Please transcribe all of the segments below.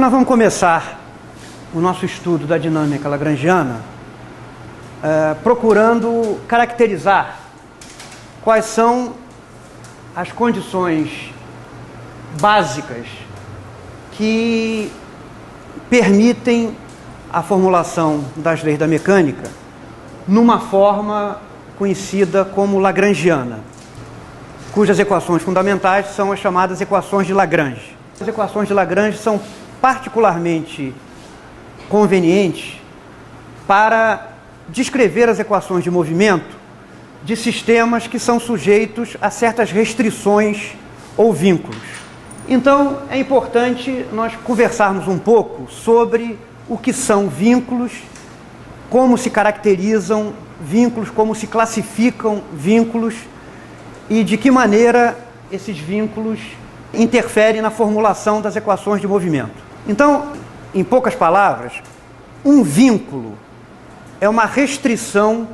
nós vamos começar o nosso estudo da dinâmica lagrangiana procurando caracterizar quais são as condições básicas que permitem a formulação das leis da mecânica numa forma conhecida como lagrangiana, cujas equações fundamentais são as chamadas equações de Lagrange. As equações de Lagrange são particularmente convenientes para descrever as equações de movimento de sistemas que são sujeitos a certas restrições ou vínculos. Então, é importante nós conversarmos um pouco sobre o que são vínculos, como se caracterizam vínculos, como se classificam vínculos e de que maneira esses vínculos interferem na formulação das equações de movimento. Então, em poucas palavras, um vínculo é uma restrição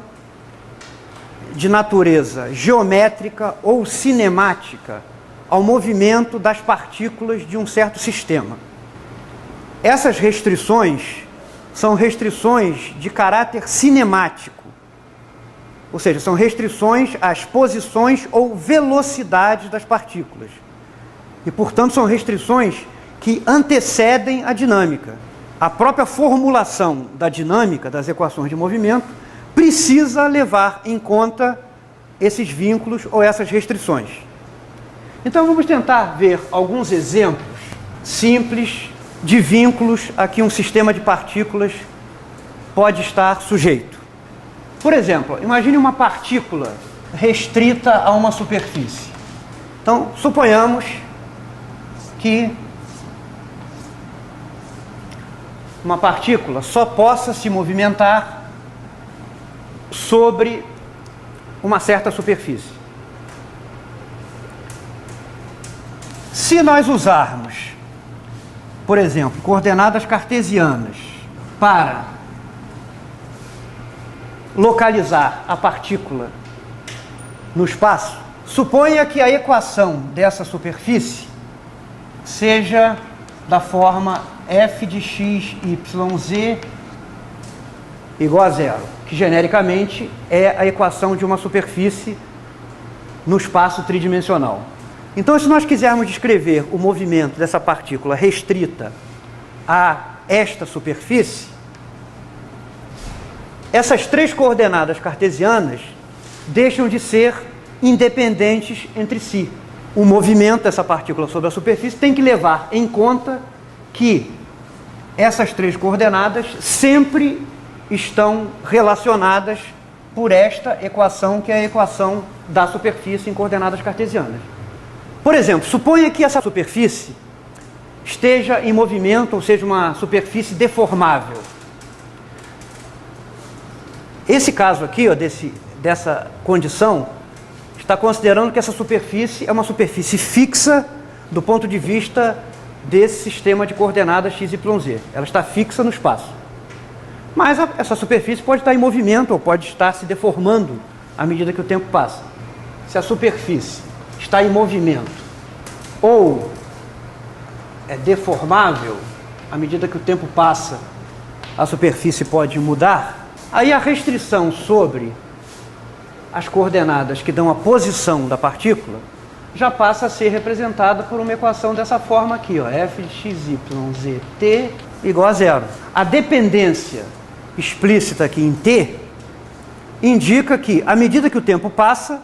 de natureza geométrica ou cinemática ao movimento das partículas de um certo sistema. Essas restrições são restrições de caráter cinemático, ou seja, são restrições às posições ou velocidades das partículas. E, portanto, são restrições que antecedem a dinâmica. A própria formulação da dinâmica das equações de movimento precisa levar em conta esses vínculos ou essas restrições. Então, vamos tentar ver alguns exemplos simples de vínculos a que um sistema de partículas pode estar sujeito. Por exemplo, imagine uma partícula restrita a uma superfície. Então, suponhamos que uma partícula só possa se movimentar sobre uma certa superfície. Se nós usarmos, por exemplo, coordenadas cartesianas para localizar a partícula no espaço, suponha que a equação dessa superfície seja da forma f de x, y, z igual a zero, que genericamente é a equação de uma superfície no espaço tridimensional. Então, se nós quisermos descrever o movimento dessa partícula restrita a esta superfície, essas três coordenadas cartesianas deixam de ser independentes entre si. O movimento dessa partícula sobre a superfície tem que levar em conta que essas três coordenadas sempre estão relacionadas por esta equação, que é a equação da superfície em coordenadas cartesianas. Por exemplo, suponha que essa superfície esteja em movimento, ou seja, uma superfície deformável. Esse caso aqui, dessa condição, está considerando que essa superfície é uma superfície fixa do ponto de vista desse sistema de coordenadas x, y, z. Ela está fixa no espaço. Mas essa superfície pode estar em movimento ou pode estar se deformando à medida que o tempo passa. Se a superfície está em movimento ou é deformável, à medida que o tempo passa, a superfície pode mudar, aí a restrição sobre as coordenadas que dão a posição da partícula já passa a ser representada por uma equação dessa forma aqui, ó, f de x, y, z, t igual a zero. A dependência explícita aqui em t indica que, à medida que o tempo passa,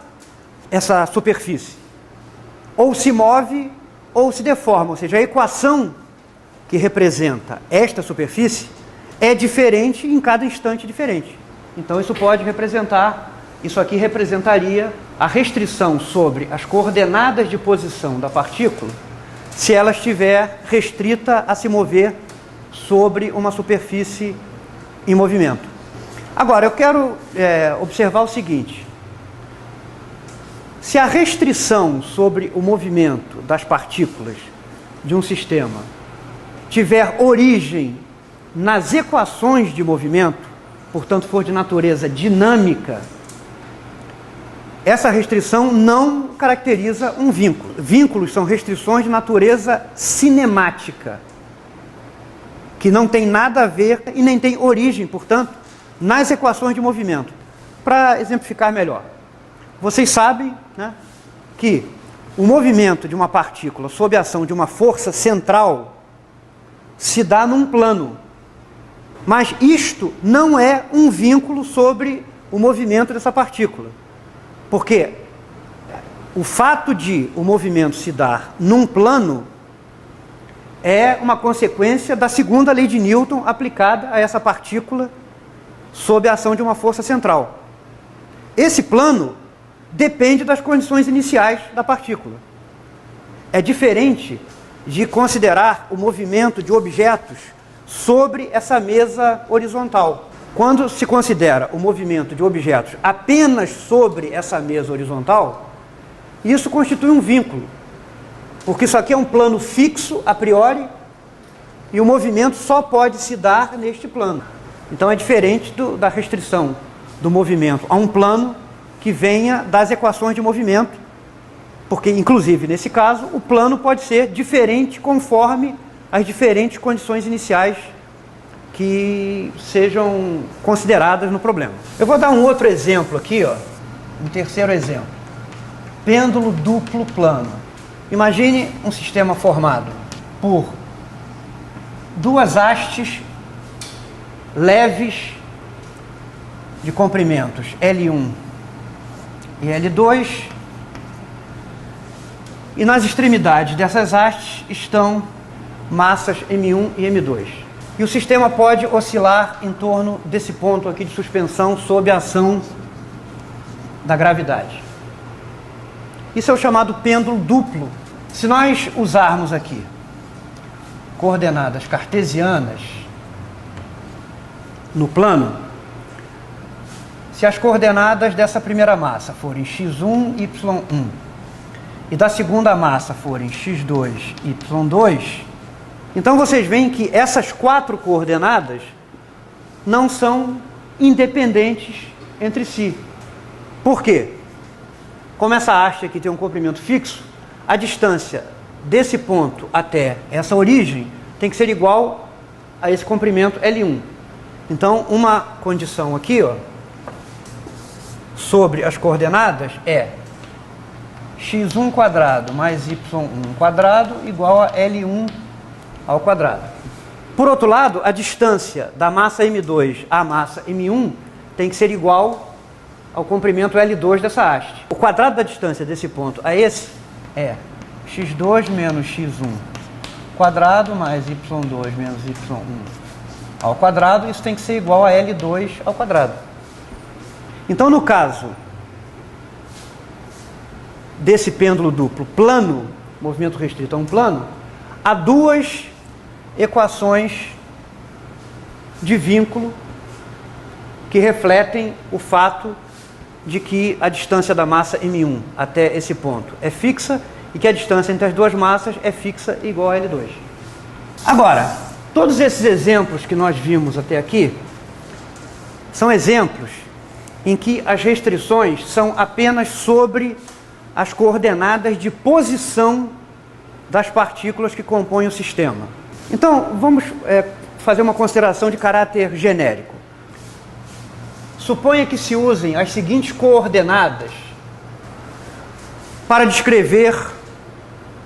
essa superfície ou se move ou se deforma, ou seja, a equação que representa esta superfície é diferente em cada instante diferente. Então isso pode representar, isso aqui representaria a restrição sobre as coordenadas de posição da partícula se ela estiver restrita a se mover sobre uma superfície em movimento. Agora, eu quero observar o seguinte: se a restrição sobre o movimento das partículas de um sistema tiver origem nas equações de movimento, portanto for de natureza dinâmica, essa restrição não caracteriza um vínculo. Vínculos são restrições de natureza cinemática. que não tem nada a ver e nem tem origem, portanto, nas equações de movimento. Para exemplificar melhor, vocês sabem, né, que o movimento de uma partícula sob a ação de uma força central se dá num plano. Mas isto não é um vínculo sobre o movimento dessa partícula. Porque o fato de o movimento se dar num plano é uma consequência da segunda lei de Newton aplicada a essa partícula sob a ação de uma força central. Esse plano depende das condições iniciais da partícula. É diferente de considerar o movimento de objetos sobre essa mesa horizontal. Quando se considera o movimento de objetos apenas sobre essa mesa horizontal, isso constitui um vínculo, porque isso aqui é um plano fixo a priori e o movimento só pode se dar neste plano. Então é diferente da restrição do movimento a um plano que venha das equações de movimento, porque inclusive nesse caso o plano pode ser diferente conforme as diferentes condições iniciais que sejam consideradas no problema. Eu vou dar um outro exemplo aqui, ó, um terceiro exemplo. Pêndulo duplo plano. Imagine um sistema formado por duas hastes leves de comprimentos L1 e L2, e nas extremidades dessas hastes estão massas M1 e M2. E o sistema pode oscilar em torno desse ponto aqui de suspensão sob a ação da gravidade. Isso é o chamado pêndulo duplo. Se nós usarmos aqui coordenadas cartesianas no plano, se as coordenadas dessa primeira massa forem x1, y1 e da segunda massa forem x2, y2, então vocês veem que essas quatro coordenadas não são independentes entre si. Por quê? Como essa haste aqui tem um comprimento fixo, a distância desse ponto até essa origem tem que ser igual a esse comprimento L1. Então, uma condição aqui, ó, sobre as coordenadas é x1 quadrado mais y1 quadrado igual a L1 ao quadrado. Por outro lado, a distância da massa M2 à massa M1 tem que ser igual ao comprimento L2 dessa haste. O quadrado da distância desse ponto a esse é x2 menos x1 quadrado mais y2 menos y1 ao quadrado. Isso tem que ser igual a L2 ao quadrado. Então, no caso desse pêndulo duplo plano, movimento restrito a um plano, há duas equações de vínculo que refletem o fato de que a distância da massa M1 até esse ponto é fixa e que a distância entre as duas massas é fixa e igual a L2. Agora, todos esses exemplos que nós vimos até aqui são exemplos em que as restrições são apenas sobre as coordenadas de posição das partículas que compõem o sistema. Então, vamos fazer uma consideração de caráter genérico. Suponha que se usem as seguintes coordenadas para descrever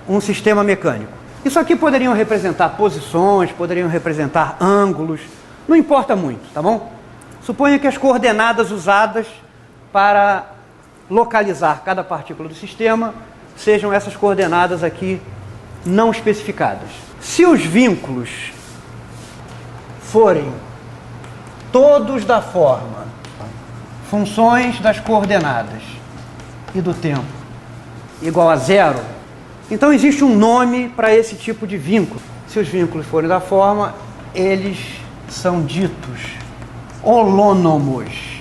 um sistema mecânico. Isso aqui poderiam representar posições, poderiam representar ângulos, não importa muito, tá bom? Suponha que as coordenadas usadas para localizar cada partícula do sistema sejam essas coordenadas aqui não especificadas. Se os vínculos forem todos da forma funções das coordenadas e do tempo igual a zero, então existe um nome para esse tipo de vínculo. Se os vínculos forem da forma, eles são ditos holônomos.